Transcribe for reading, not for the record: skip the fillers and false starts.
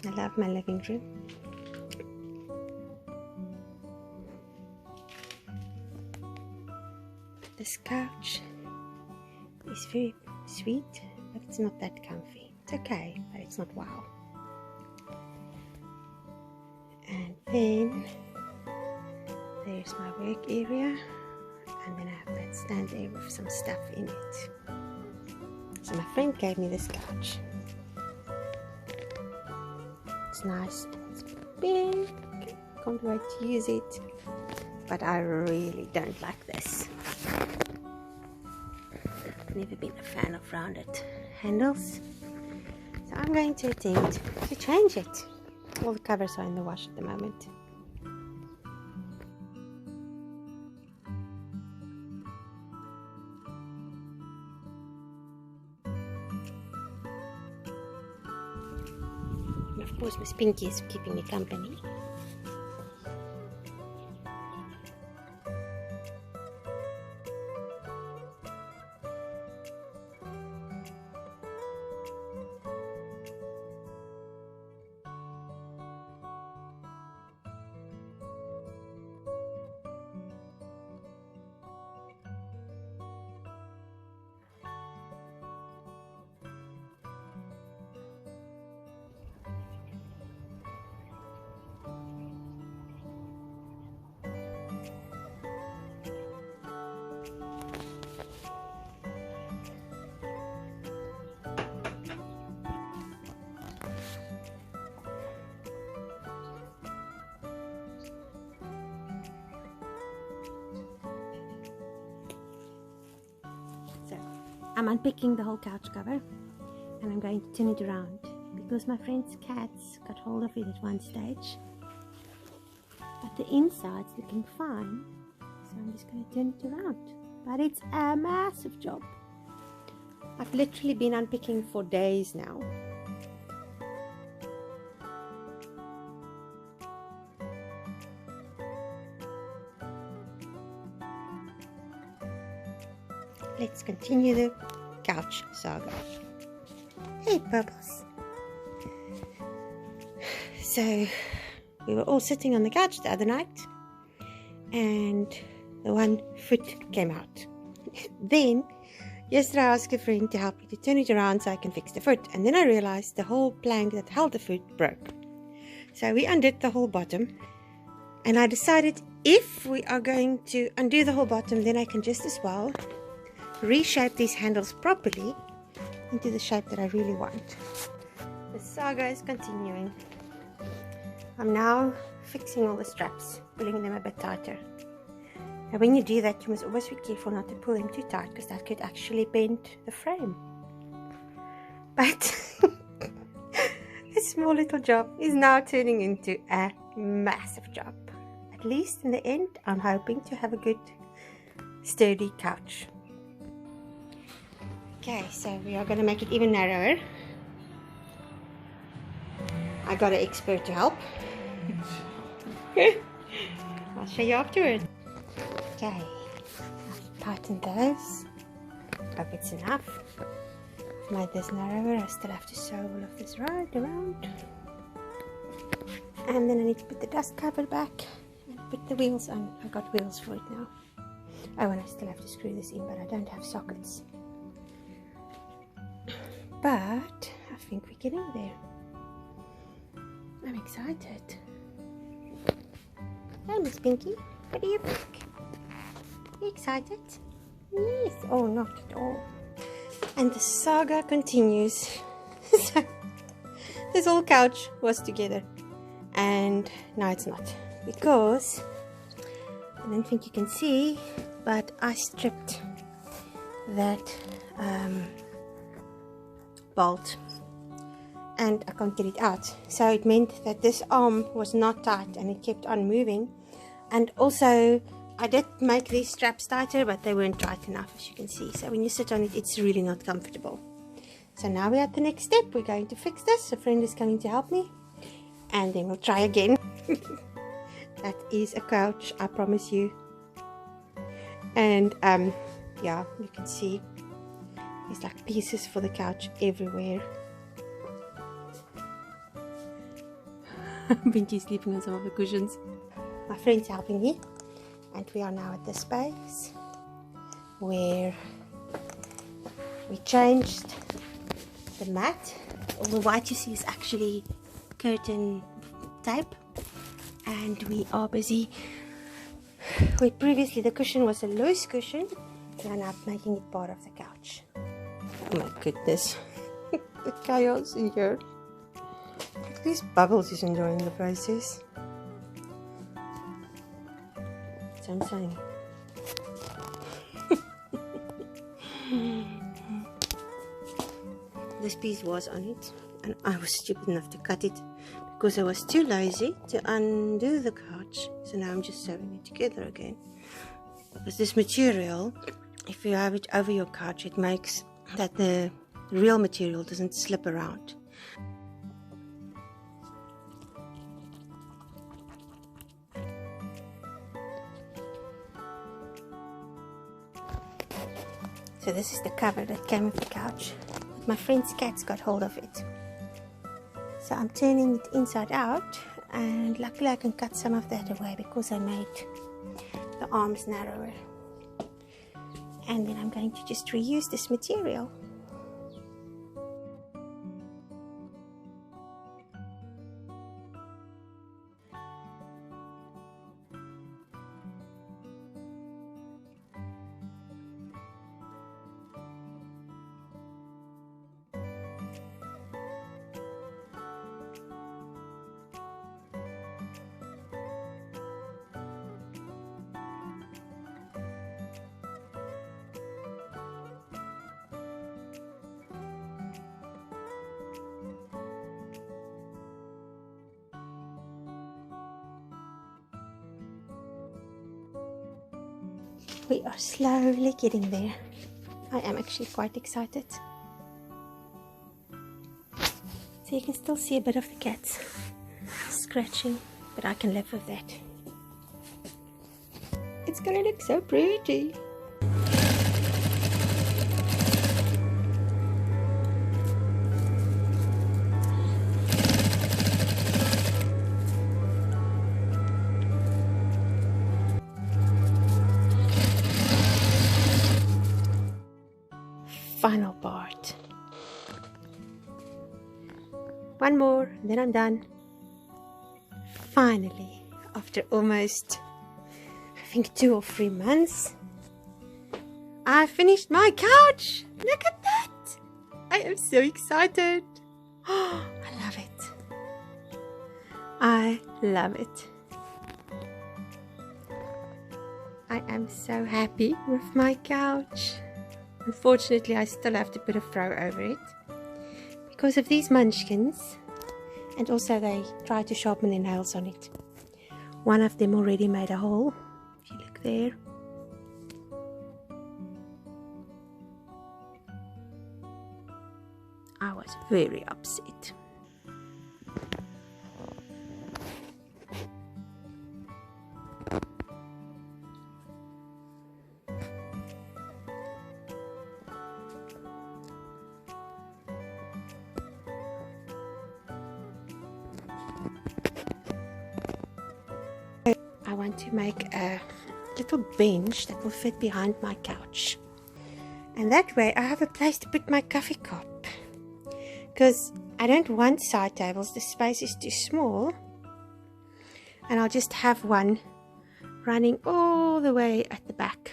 I love my living room. This couch is very sweet, but it's not that comfy. It's okay, but it's not wow. And then there's my work area, and then I have that stand there with some stuff in it. So my friend gave me this couch. It's nice, it's big, can't wait to use it, but I really don't like this. I've never been a fan of rounded handles, so I'm going to attempt to change it. All the covers are in the wash at the moment. And of course Miss Pinky is keeping me company. So I'm unpicking the whole couch cover, and I'm going to turn it around because my friend's cats got hold of it at one stage, but the inside's looking fine, so I'm just going to turn it around. But it's a massive job. I've literally been unpicking for days now. Let's continue the couch saga. Hey Bubbles! So we were all sitting on the couch the other night, and the one foot came out. Then yesterday I asked a friend to help me to turn it around so I can fix the foot, and then I realized the whole plank that held the foot broke. So we undid the whole bottom, and I decided if we are going to undo the whole bottom, then I can just as well reshape these handles properly into the shape that I really want. The saga is continuing. I'm now fixing all the straps, pulling them a bit tighter. And when you do that, you must always be careful not to pull them too tight, because that could actually bend the frame. But a small little job is now turning into a massive job. At least in the end, I'm hoping to have a good sturdy couch. Okay, so we are going to make it even narrower. I got an expert to help. I'll show you afterward. Okay, I've tightened those. Hope it's enough. Made this narrower. I still have to sew all of this right around. And then I need to put the dust cover back and put the wheels on. I got wheels for it now. Oh, and I still have to screw this in, but I don't have sockets. But I think we're getting there. I'm excited. Hey, Miss Pinky, what do you think? Are you excited? Yes. Oh, not at all. And the saga continues. So, this whole couch was together, and now it's not, because I don't think you can see, but I stripped that bolt and I can't get it out, so it meant that this arm was not tight and it kept on moving. And also I did make these straps tighter, but they weren't tight enough, as you can see. So when you sit on it, it's really not comfortable. So now we're at the next step. We're going to fix this. A friend is coming to help me, and then we'll try again. That is a couch, I promise you. And yeah, you can see there's like pieces for the couch everywhere. Binti's sleeping on some of the cushions. My friend's helping me, and we are now at the space where we changed the mat. All the white you see is actually curtain tape, and we are busy where previously the cushion was a loose cushion. We are now making it part of the couch. Oh my goodness. The chaos in here. At least Bubbles is enjoying the process. That's what I'm saying. This piece was on it, and I was stupid enough to cut it because I was too lazy to undo the couch. So now I'm just sewing it together again. Because this material, if you have it over your couch, it makes that the real material doesn't slip around. So this is the cover that came with the couch. My friend's cats got hold of it. So I'm turning it inside out, and luckily I can cut some of that away because I made the arms narrower. And then I'm going to just reuse this material. We are slowly getting there. I am actually quite excited. So you can still see a bit of the cats scratching, but I can live with that. It's gonna look so pretty. Final part. One more, then I'm done. Finally, after almost, I think 2 or 3 months, I finished my couch. Look at that. I am so excited. Oh, I love it. I love it. I am so happy with my couch. Unfortunately, I still have to put a throw over it because of these munchkins, and also they try to sharpen their nails on it. One of them already made a hole, if you look there. I was very upset. I want to make a little bench that will fit behind my couch, and that way I have a place to put my coffee cup, because I don't want side tables, the space is too small, and I'll just have one running all the way at the back.